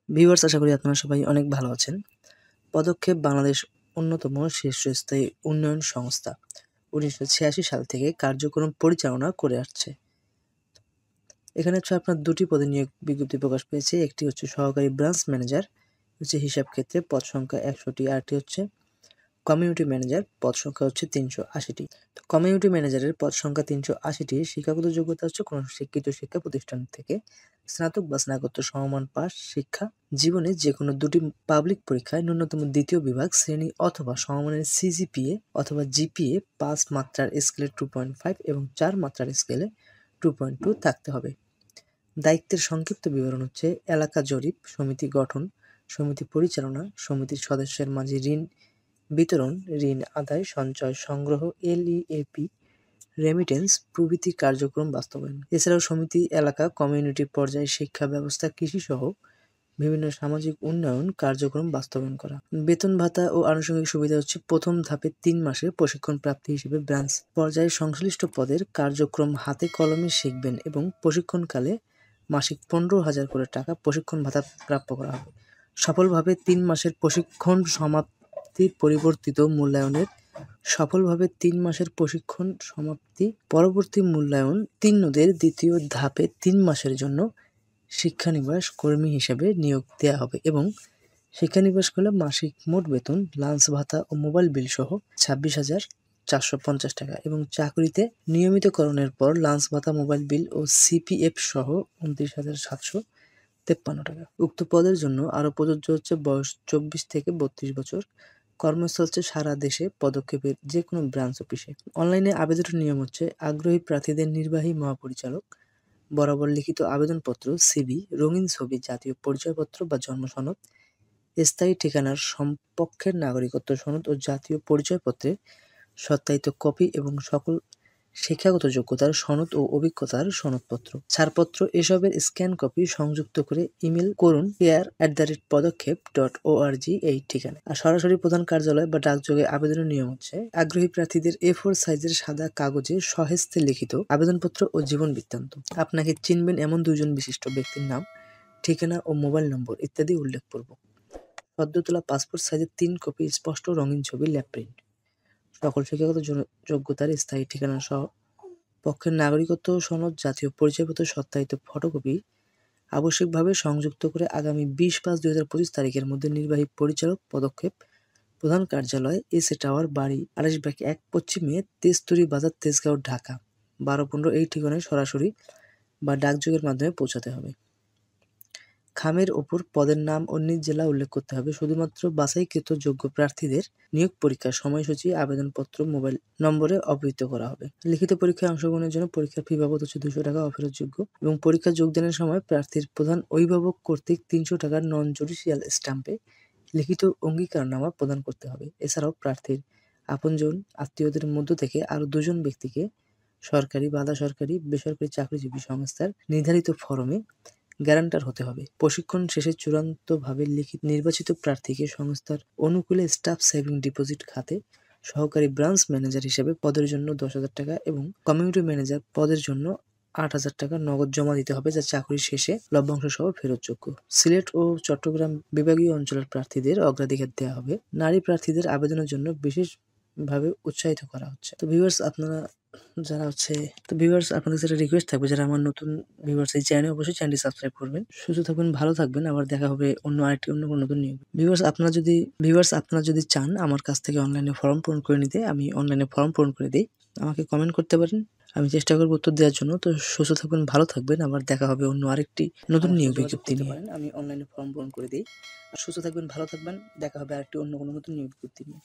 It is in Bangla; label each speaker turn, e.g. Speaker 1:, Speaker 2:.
Speaker 1: ভিউয়ার্স, আশা করি আপনারা সবাই অনেক ভালো আছেন। পদক্ষেপ বাংলাদেশ অন্যতম শীর্ষস্থায়ী উন্নয়ন সংস্থা ১৯৮৬ সাল থেকে কার্যক্রম পরিচালনা করে আসছে। এখানে হচ্ছে আপনার ২টি পদে নিয়োগ বিজ্ঞপ্তি প্রকাশ পেয়েছে। একটি হচ্ছে সহকারী ব্রাঞ্চ ম্যানেজার, হচ্ছে হিসাব ক্ষেত্রে, পদ সংখ্যা ১০০টি। আরেকটি হচ্ছে কমিউনিটি ম্যানেজার, পদ সংখ্যা হচ্ছে ৩৮০টি। তো কমিউনিটি ম্যানেজারের পদ সংখ্যা ৩৮০টি। শিক্ষাগত যোগ্যতা হচ্ছে কোনো স্বীকৃত শিক্ষা প্রতিষ্ঠান থেকে স্নাতক বা স্নাতকোত্তর সমমান পাস শিক্ষা, জীবনে যেকোনো ২টি পাবলিক পরীক্ষায় ন্যূনতম ২য় বিভাগ শ্রেণী অথবা সমমানের সিজিপিএ অথবা জিপিএ ৫ মাত্রার স্কেলে 2.5 এবং ৪ মাত্রার স্কেলে 2.2 থাকতে হবে। দায়িত্বের সংক্ষিপ্ত বিবরণ হচ্ছে এলাকা জরিপ, সমিতি গঠন, সমিতি পরিচালনা, সমিতির সদস্যের মাঝে ঋণ বিতরণ, ঋণ আদায়, সঞ্চয় সংগ্রহ, এলইএপি, রেমিটেন্স প্রভৃতি কার্যক্রম বাস্তবায়ন। এছাড়াও সমিতি এলাকা, কমিউনিটি পর্যায়ে শিক্ষা ব্যবস্থা, কৃষি সহ বিভিন্ন সামাজিক উন্নয়ন কার্যক্রম বাস্তবায়ন করা। বেতন ভাতা ও আনুষঙ্গিক সুবিধা হচ্ছে প্রথম ধাপে ৩ মাসের প্রশিক্ষণ প্রাপ্তি হিসেবে ব্রাঞ্চ পর্যায়ে সংশ্লিষ্ট পদের কার্যক্রম হাতে কলমে শিখবেন এবং প্রশিক্ষণকালে মাসিক ১৫,০০০ করে টাকা প্রশিক্ষণ ভাতা প্রাপ্য করা হবে। সফলভাবে ৩ মাসের প্রশিক্ষণ সমাপ্তি পরবর্তী মূল্যায়ন উত্তীর্ণদের দ্বিতীয় ধাপে ৩ মাসের জন্য শিক্ষানিবাস কর্মী হিসেবে নিয়োগ দেওয়া হবে এবং শিক্ষানিবাস করলে মাসিক মোট বেতন, লাঞ্চ ভাতা ও মোবাইল বিল সহ ২৬,৪৫০ টাকা এবং চাকরিতে নিয়মিতকরণের পর লাঞ্চ ভাতা, মোবাইল বিল ও সিপিএফ সহ ২৯,৭৫৩ টাকা। উক্ত পদের জন্য আরও প্রযোজ্য হচ্ছে বয়স ২৪ থেকে ৩২ বছর। কর্মস্থল হচ্ছে সারা দেশে, পদক্ষেপের যে কোনো ব্রাঞ্চ অফিসে। অনলাইনে আবেদনের নিয়ম হচ্ছে আগ্রহী প্রার্থীদের নির্বাহী মহাপরিচালক বরাবর লিখিত আবেদনপত্র, সিভি, রঙিন ছবি, জাতীয় পরিচয়পত্র বা জন্ম সনদ, স্থায়ী ঠিকানার সপক্ষের নাগরিকত্ব সনদ ও জাতীয় পরিচয়পত্রের সত্যায়িত কপি এবং সকল শিক্ষাগত যোগ্যতার সনদ ও অভিজ্ঞতার সনদপত্র, ছাড়পত্র এসবের স্ক্যান কপি সংযুক্ত করে ইমেল করুন care@পদক্ষেপ.org এই ঠিকানায়। আর সরাসরি প্রধান কার্যালয় বা ডাকযোগে আবেদনের নিয়ম হচ্ছে আগ্রহী প্রার্থীদের A4 সাইজের সাদা কাগজে স্বহস্তে লিখিত আবেদনপত্র ও জীবন বৃত্তান্ত, আপনাকে চিনবেন এমন ২ জন বিশিষ্ট ব্যক্তির নাম, ঠিকানা ও মোবাইল নম্বর ইত্যাদি উল্লেখপূর্বক। সদ্য তোলা পাসপোর্ট সাইজের ৩ কপি স্পষ্ট রঙিন ছবি, ল্যাব প্রিন্ট। সকল শিক্ষাগত যোগ্যতার স্থায়ী ঠিকানা সহ পক্ষের নাগরিকত্ব সনদ, জাতীয় পরিচয়পত্র সত্যায়িত ফটোকপি আবশ্যিকভাবে সংযুক্ত করে আগামী ২০/৫/২০২৫ তারিখের মধ্যে নির্বাহী পরিচালক, পদক্ষেপ, প্রধান কার্যালয়, এসএ টাওয়ার, বাড়ি ২৮/১ পশ্চিমে, তেজতুরী বাজার, তেজগাঁও, ঢাকা ১২-১৫ এই ঠিকানায় সরাসরি বা ডাকযোগের মাধ্যমে পৌঁছাতে হবে। খামের ওপর পদের নাম ও নিজ জেলা উল্লেখ করতে হবে। শুধুমাত্র বাছাইকৃত যোগ্য প্রার্থীদের নিয়োগ পরীক্ষার সময়সূচি আবেদনপত্র, মোবাইল নম্বরে অবহিত করা হবে। লিখিত পরীক্ষায় অংশগ্রহণের জন্য পরীক্ষার ফি বাবদ হচ্ছে ২০০ টাকা অফেরতযোগ্য এবং পরীক্ষা যোগদানের সময় প্রার্থীর প্রধান অভিভাবক কর্তৃক ৩০০ টাকার নন জুডিশিয়াল স্ট্যাম্পে লিখিত অঙ্গীকারনামা প্রদান করতে হবে। এছাড়াও প্রার্থীর আপনজন আত্মীয়দের মধ্য থেকে আরও ২ জন ব্যক্তিকে সরকারি বা আধা সরকারি, বেসরকারি চাকরিজীবী সংস্থার নির্ধারিত ফরমে গ্যারান্টার হতে হবে। প্রশিক্ষণ শেষে চূড়ান্তভাবে নির্বাচিত প্রার্থীকে সংস্থার অনুকূলে স্টাফ সেভিং ডিপোজিট খাতে সহকারী ব্রাঞ্চ ম্যানেজার হিসেবে পদের জন্য ১০,০০০ টাকা এবং কমিউনিটি ম্যানেজার পদের জন্য ৮,০০০ টাকা নগদ জমা দিতে হবে, যা চাকরির শেষে লভ্যাংশ সহ ফেরতযোগ্য। সিলেট ও চট্টগ্রাম বিভাগীয় অঞ্চলের প্রার্থীদের অগ্রাধিকার দেওয়া হবে। নারী প্রার্থীদের আবেদনের জন্য বিশেষভাবে উৎসাহিত করা হচ্ছে। তো ভিউয়ার্স, আপনাদের কাছে রিকোয়েস্ট থাকবে, যারা আমার নতুন ভিউয়ার্স এই চ্যানেলে, অবশ্যই চ্যানেলটি সাবস্ক্রাইব করবেন। সুস্থ থাকবেন, ভালো থাকবেন। আবার দেখা হবে অন্য কোনো নতুন নিয়ম। ভিউয়ার্স, আপনারা যদি চান আমার কাছ থেকে অনলাইনে ফর্ম পূরণ করে নিতে, আমি অনলাইনে ফর্ম পূরণ করে দিই। আমাকে কমেন্ট করতে পারেন, আমি চেষ্টা করব উত্তর দেওয়ার জন্য। তো সুস্থ থাকবেন, ভালো থাকবেন। আবার দেখা হবে অন্য আরেকটি নতুন নিয়োগ বিজ্ঞপ্তি নিয়ে। আমি অনলাইনে ফর্ম পূরণ করে দিই। আর সুস্থ থাকবেন, ভালো থাকবেন। দেখা হবে আরেকটি অন্য কোনো নতুন নিয়োগ বিজ্ঞপ্তি নিয়ে।